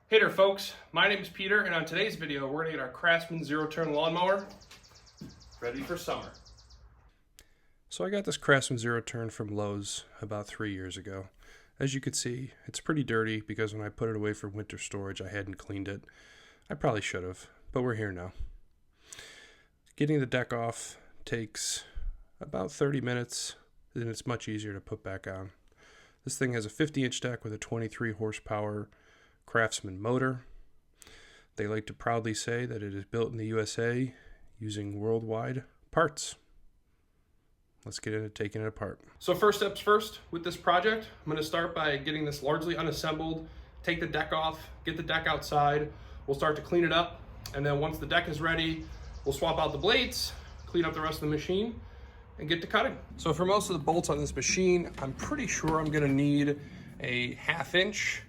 Hey there folks, my name is Peter, and on today's video we're going to get our Craftsman zero-turn lawnmower ready for summer. So I got this Craftsman zero-turn from Lowe's about 3 years ago. As you can see, it's pretty dirty because when I put it away for winter storage I hadn't cleaned it. I probably should have, but we're here now. Getting the deck off takes about 30 minutes, and it's much easier to put back on. This thing has a 50-inch deck with a 23 horsepower Craftsman motor. They like to proudly say that it is built in the USA using worldwide parts. Let's get into taking it apart. So first steps first with this project, I'm going to start by getting this largely unassembled, take the deck off, get the deck outside. We'll start to clean it up, and then once the deck is ready, we'll swap out the blades, clean up the rest of the machine, and get to cutting. So for most of the bolts on this machine, I'm pretty sure I'm going to need a 1/2 inch.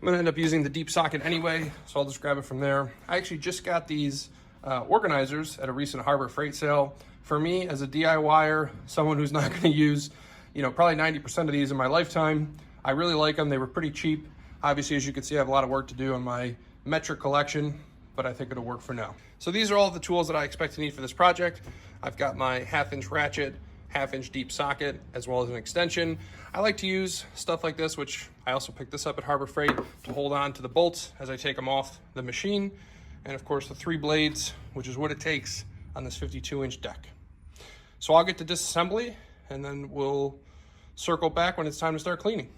I'm gonna end up using the deep socket anyway, so I'll just grab it from there. I actually just got these organizers at a recent Harbor Freight sale. For me, as a DIYer, someone who's not gonna use, probably 90% of these in my lifetime, I really like them. They were pretty cheap. Obviously, as you can see, I have a lot of work to do on my metric collection, but I think it'll work for now. So these are all the tools that I expect to need for this project. I've got my 1/2 inch ratchet, 1/2 inch deep socket, as well as an extension. I like to use stuff like this, which I also picked this up at Harbor Freight, to hold on to the bolts as I take them off the machine. And of course the 3 blades, which is what it takes on this 52-inch deck. So I'll get to disassembly, and then we'll circle back when it's time to start cleaning.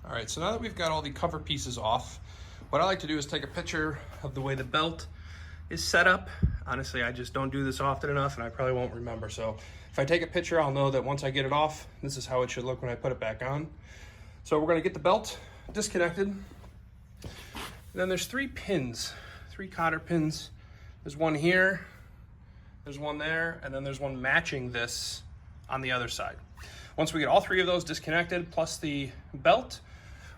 All right, so now that we've got all the cover pieces off, what I like to do is take a picture of the way the belt is set up. Honestly, I just don't do this often enough, and I probably won't remember. So if I take a picture, I'll know that once I get it off, this is how it should look when I put it back on. So we're gonna get the belt disconnected. And then there's 3 pins, 3 cotter pins. There's one here, there's one there, and then there's one matching this on the other side. Once we get all 3 of those disconnected, plus the belt,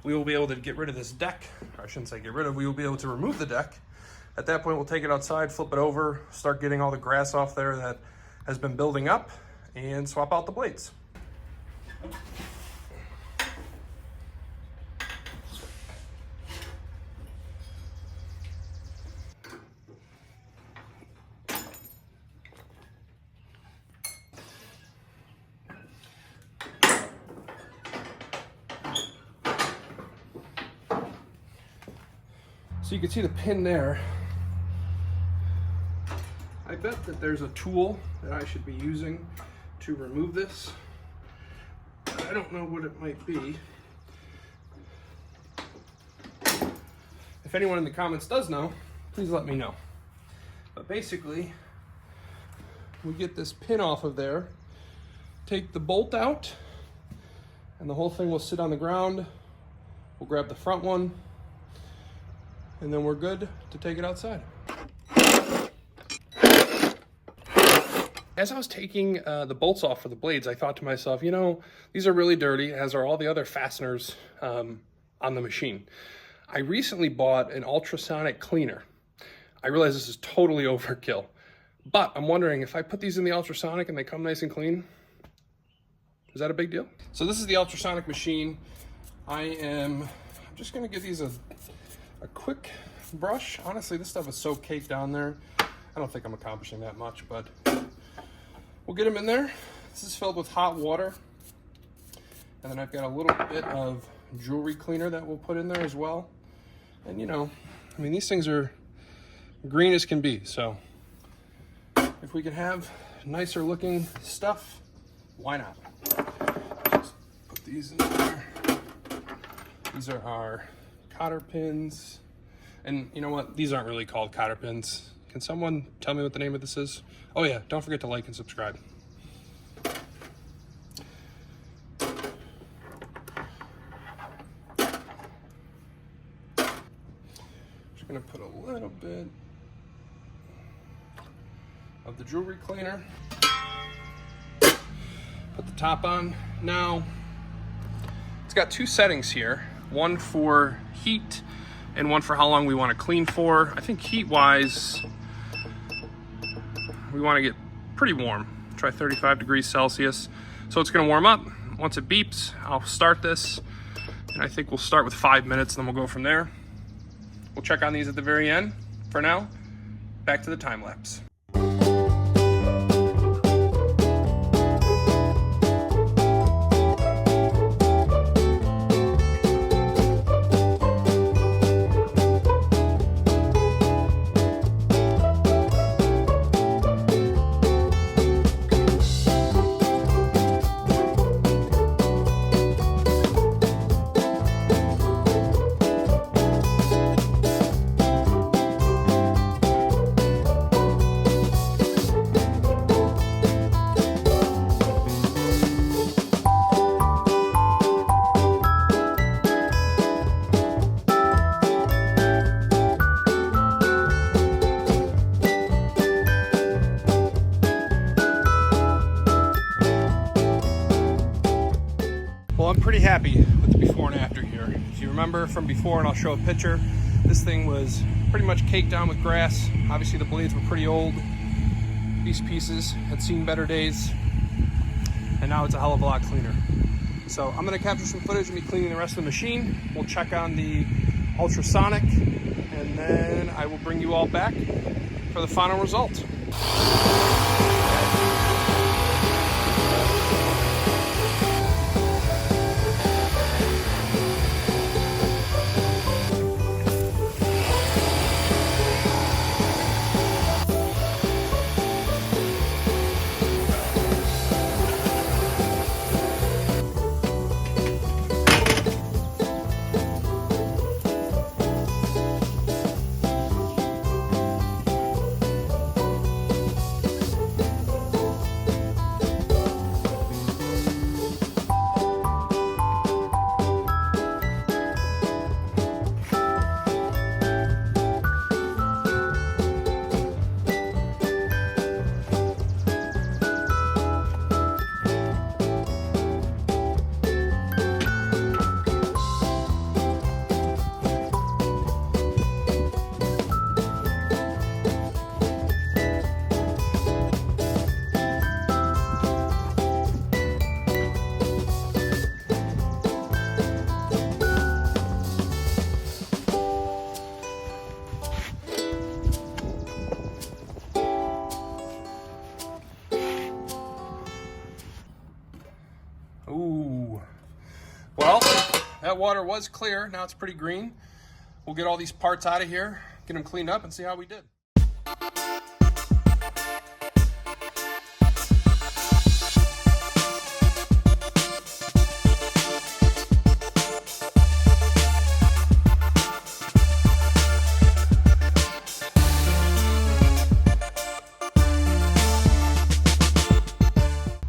we will be able to get rid of this deck. Or I shouldn't say get rid of, we will be able to remove the deck. At that point, we'll take it outside, flip it over, start getting all the grass off there that has been building up, and swap out the blades. So you can see the pin there. I bet that there's a tool that I should be using to remove this. I don't know what it might be. If anyone in the comments does know, please let me know. But basically, we get this pin off of there, take the bolt out, and the whole thing will sit on the ground. We'll grab the front one, and then we're good to take it outside. As I was taking the bolts off for the blades, I thought to myself, these are really dirty, as are all the other fasteners on the machine. I recently bought an ultrasonic cleaner. I realize this is totally overkill, but I'm wondering if I put these in the ultrasonic and they come nice and clean, is that a big deal? So this is the ultrasonic machine. I'm just gonna give these a quick brush. Honestly, this stuff is so caked on there. I don't think I'm accomplishing that much, but we'll get them in there. This is filled with hot water. And then I've got a little bit of jewelry cleaner that we'll put in there as well. And these things are green as can be. So if we can have nicer looking stuff, why not? Just put these in there. These are our cotter pins. And you know what? These aren't really called cotter pins. Can someone tell me what the name of this is? Oh yeah, don't forget to like and subscribe. Just gonna put a little bit of the jewelry cleaner. Put the top on. Now, it's got two settings here. One for heat and one for how long we want to clean for. I think heat-wise, we want to get pretty warm. Try 35 degrees Celsius. So it's going to warm up. Once it beeps, I'll start this. And I think we'll start with 5 minutes, and then we'll go from there. We'll check on these at the very end. For now, back to the time lapse. Well, I'm pretty happy with the before and after here. If you remember from before, and I'll show a picture, this thing was pretty much caked down with grass. Obviously the blades were pretty old. These pieces had seen better days, and now it's a hell of a lot cleaner. So I'm gonna capture some footage of me cleaning the rest of the machine. We'll check on the ultrasonic, and then I will bring you all back for the final result. Ooh. Well, that water was clear. Now it's pretty green. We'll get all these parts out of here, get them cleaned up, and see how we did.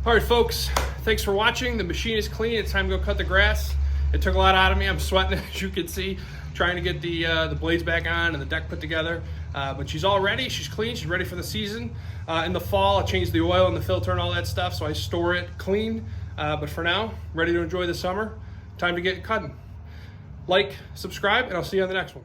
All right, folks, thanks for watching. The machine is clean. It's time to go cut the grass. It took a lot out of me. I'm sweating, as you can see, trying to get the blades back on and the deck put together. But she's all ready. She's clean. She's ready for the season. In the fall, I change the oil and the filter and all that stuff, so I store it clean. But for now, ready to enjoy the summer. Time to get cutting. Like, subscribe, and I'll see you on the next one.